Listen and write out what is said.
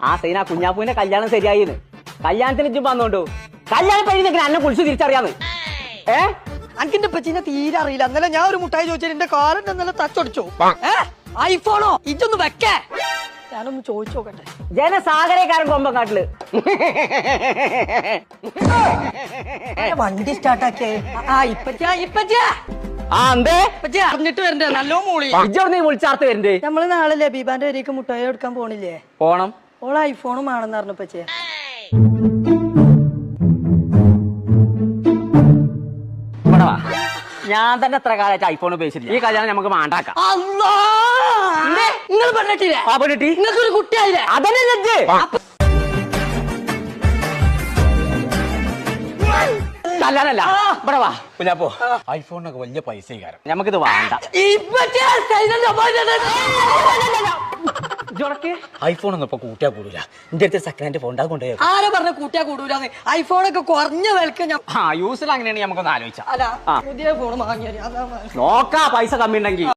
ആ സൈന കുഞ്ഞാപ്പൂവിന്റെ കല്യാണം ശരിയായിന്ന്. കല്യാണത്തിന് ഇജ്ജും വന്നോണ്ടു. കല്യാണം കഴിഞ്ഞ അന്നെ കുളിച്ച് തിരിച്ചറിയാന്ന്. അനക്കിന്റെ പച്ചിനെ തീരെ അറിയില്ല. അന്നലെ ഞാൻ ഒരു മുട്ടായി ചോദിച്ചാൽ എന്റെ കാലം ഇന്നലെ തച്ചൊടിച്ചോ. ഐഫോണോ ഇജ്ജൊന്ന് വെക്കേ. ഞാനൊന്ന് ചോദിച്ചു നോക്കട്ടെ. ജനസാഗരക്കാരൻ കൊമ്പക്കാട്ടില് വണ്ടി സ്റ്റാർട്ടാക്കിയേ. അറിഞ്ഞിട്ട് വരണ്ടേ നല്ലോ മൂളി. ഇജ്ജോട് നീ വിളിച്ചാർത്ത് വരണ്ടേ? നമ്മള് നാളെ ലബീബാന്റെ വരേക്ക് മുട്ടായി എടുക്കാൻ പോണില്ലേ? പോണം. ഓള് ഐഫോണും ആണെന്ന് പറഞ്ഞപ്പച്ചേ. ഞാൻ തന്നെ എത്ര കാലമായിട്ട് ഐഫോൺ ഉപയോഗിച്ചില്ല. ഈ കല്യാണം നമുക്ക് മാണ്ടാക്കാം. നിങ്ങൾ പറഞ്ഞിട്ടില്ലേ? നിങ്ങൾക്ക് ഒരു കുട്ടിയായില്ലേ? അതന്നെ ലജ്ജ്. കല്യാണല്ല ഇവിടെ വാ കുഞ്ഞാപ്പോ. ഐഫോണിനൊക്കെ വലിയ പൈസ കാരണം നമുക്കിത് വേണ്ട. ഐഫോൺ ഒന്നും ഇപ്പൊ കൂട്ടിയാ കൂടൂല. എന്റെ അടുത്ത് സെക്കൻഡ് ഹാൻഡ് ഫോൺ കൊണ്ടുപോയി. ആരാ പറഞ്ഞ കൂട്ടിയാ കൂടൂലെന്ന്? ഐഫോണൊക്കെ കുറഞ്ഞ വിലക്ക് യൂസിൽ അങ്ങനെയാണ് നമുക്കൊന്ന് ആലോചിച്ചാ. അല്ല പുതിയ ഫോൺ വാങ്ങിയാൽ നോക്കാ പൈസ കമ്മി ഉണ്ടെങ്കിൽ.